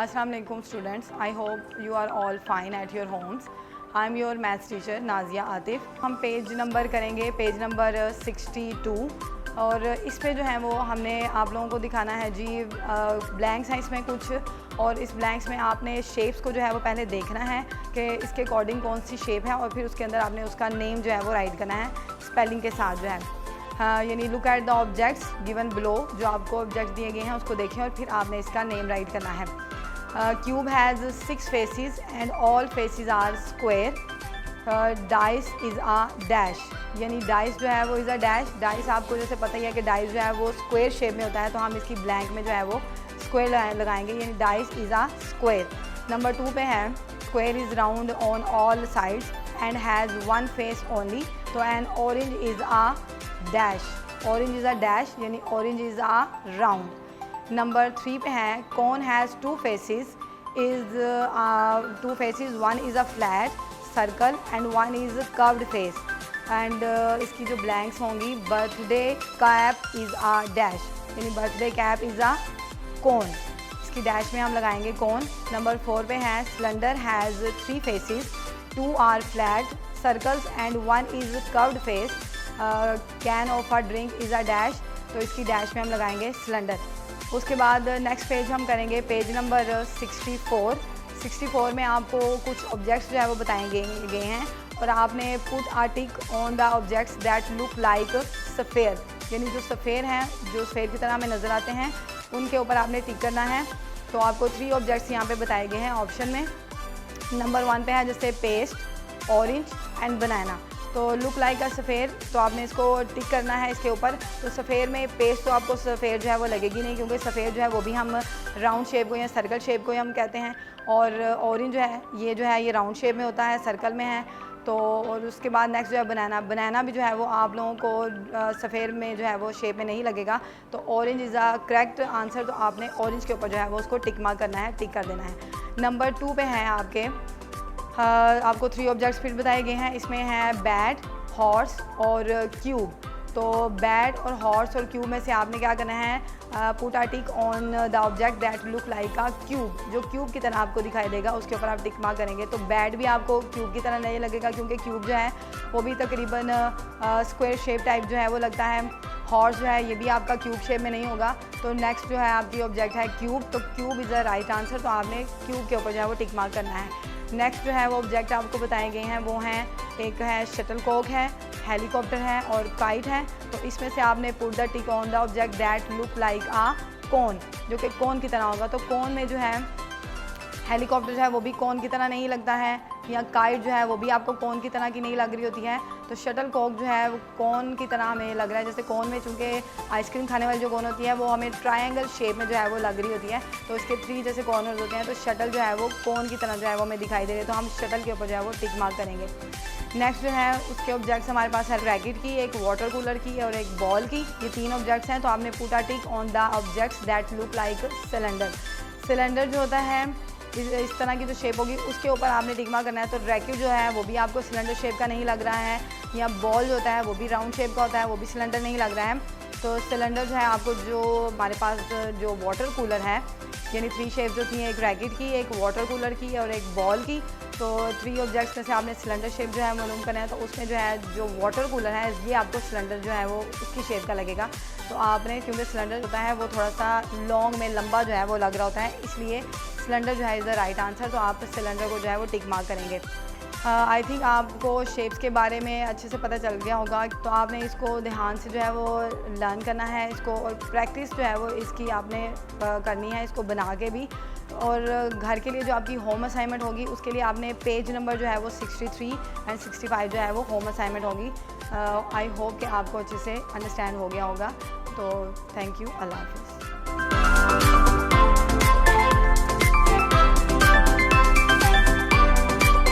Assalamu alaikum students. I hope you are all fine at your homes. I am your maths teacher Nazia Atif. हम page number करेंगे page number 62 और इस पे जो है वो हमने आप लोगों को दिखाना है जी ब्लैंक्स हैं इसमें कुछ और इस ब्लैंक्स में आपने शेप्स को जो है वो पहले देखना है कि इसके अकॉर्डिंग कौन सी शेप है और फिर उसके अंदर आपने उसका नेम जो है वो राइट करना है स्पेलिंग के साथ जो है। यानी look at the objects given below, जो आपको ऑब्जेक्ट्स दिए गए हैं उसको देखें और फिर आपने इसका नेम राइट करना है। Cube has 6 faces and all faces are square. Dice is a dash, यानी डाइस जो है वो इज़ अ डैश। डाइस आपको जैसे पता ही है कि डाइस जो है वो स्क्वायर शेप में होता है, तो हम इसकी ब्लैंक में जो है वो स्क्वायर लगाएंगे, यानी dice is a square. Number 2 पे है square is round on all sides and has 1 face only, तो an orange is a dash. Orange is a dash यानी orange is a round. Number 3 पे है corn has 2 faces is 2 faces, 1 is a flat circle and 1 is curved face. And इसकी जो blanks होंगी birthday cap is a dash, यानी birthday cap is a cone, इसकी dash में हम लगाएंगे कॉर्न। नंबर 4 पे है cylinder has 3 faces, 2 are flat circles and 1 is curved face. Can of a drink is a dash, तो इसकी डैश में हम लगाएंगे सिलेंडर। उसके बाद नेक्स्ट पेज हम करेंगे पेज नंबर 64। 64 में आपको कुछ ऑब्जेक्ट्स जो है वो बताए गए हैं और आपने put a tick on the objects that look like sphere, यानी जो सफ़ेयर हैं जो सफ़ेयर की तरह हमें नज़र आते हैं उनके ऊपर आपने टिक करना है। तो आपको 3 ऑब्जेक्ट्स यहाँ पे बताए गए हैं ऑप्शन में। नंबर 1 पे है जैसे पेस्ट, ऑरेंज एंड बनाना, तो लुक लाइक अ सफ़ेयर, तो आपने इसको टिक करना है इसके ऊपर। तो सफ़ेयर में पेस्ट तो आपको सफ़ेयर जो है वो लगेगी नहीं, क्योंकि सफ़ेयर जो है वो भी हम राउंड शेप को या सर्कल शेप को ही हम कहते हैं, और ऑरेंज जो है ये राउंड शेप में होता है, सर्कल में है। तो और उसके बाद नेक्स्ट जो है बनाना भी जो है वो आप लोगों को सफ़ेयर में जो है वो शेप में नहीं लगेगा। तो orange is a correct answer, तो आपने ऑरेंज के ऊपर जो है वो उसको टिक मार्क करना है, टिक कर देना है। नंबर 2 पे है आपके आपको 3 ऑब्जेक्ट्स फिर बताए गए हैं। इसमें है बैट, हॉर्स और क्यूब। तो बैट और हॉर्स और क्यूब में से आपने क्या करना है, put a tick on the object that look like a cube, जो क्यूब की तरह आपको दिखाई देगा उसके ऊपर आप टिक मार्क करेंगे। तो बैट भी आपको क्यूब की तरह नहीं लगेगा, क्योंकि क्यूब जो है वो भी तकरीबन स्क्वायर शेप टाइप जो है वो लगता है। हॉर्स जो है ये भी आपका क्यूब शेप में नहीं होगा। तो नेक्स्ट जो है आपकी ऑब्जेक्ट है क्यूब, तो cube is a right answer, तो आपने क्यूब के ऊपर जो है वो टिक मार्क करना है। नेक्स्ट जो है वो ऑब्जेक्ट आपको बताए गए हैं वो हैं, एक है शटलकॉक है, हेलीकॉप्टर है और काइट है। तो इसमें से आपने put the tick on the object that look like a cone, जो कि कोन की तरह होगा। तो कोन में जो है हेलीकॉप्टर जो है वो भी कोन की तरह नहीं लगता है, या काइट जो है वो भी आपको कोन की तरह की नहीं लग रही होती है। तो शटल कॉक जो है वो कोन की तरह हमें लग रहा है, जैसे कोन में चूँकि आइसक्रीम खाने वाली जो कोन होती है वो हमें ट्रायंगल शेप में जो है वो लग रही होती है, तो इसके 3 जैसे कॉर्नर्स होते हैं। तो शटल जो है वो कोन की तरह जो है वो हमें दिखाई दे रही है, तो हम शटल के ऊपर जो है वो टिक मार्क करेंगे। नेक्स्ट जो है उसके ऑब्जेक्ट्स हमारे पास है रैकेट की, एक वाटर कूलर की और एक बॉल की। ये 3 ऑब्जेक्ट्स हैं, तो आपने put a tick on the objects that look like cylinder. Cylinder जो होता है इस तरह की जो शेप होगी उसके ऊपर आपने टिक मार्क करना है। तो रैकेट जो है वो भी आपको सिलेंडर शेप का नहीं लग रहा है, या बॉल जो होता है वो भी राउंड शेप का होता है, वो भी सिलेंडर नहीं लग रहा है। तो सिलेंडर जो है आपको जो हमारे पास जो वाटर कूलर है, यानी 3 शेप जो थी, एक रैकेट की, एक वाटर कूलर की और एक बॉल की। तो 3 ऑब्जेक्ट्स में से आपने सिलेंडर शेप जो है मालूम करना है। तो उसमें जो है जो वाटर कूलर है ये आपको सिलेंडर जो है वो उसकी शेप का लगेगा। तो आपने क्योंकि सिलेंडर होता है वो थोड़ा सा लॉन्ग में लंबा जो है वो लग रहा होता है, इसलिए सिलेंडर जो है इज़ द राइट आंसर, तो आप सिलेंडर को जो है वो टिक मार्क करेंगे। आई थिंक आपको शेप्स के बारे में अच्छे से पता चल गया होगा, तो आपने इसको ध्यान से जो है वो लर्न करना है इसको, और प्रैक्टिस जो है वो इसकी आपने करनी है इसको बना के भी। और घर के लिए जो आपकी होम असाइनमेंट होगी उसके लिए आपने पेज नंबर जो है वो 63 एंड 65 जो है वो होम असाइनमेंट होगी। आई होप कि आपको अच्छे से अंडरस्टैंड हो गया होगा। तो थैंक यू, अल्लाह हाफ़िज़।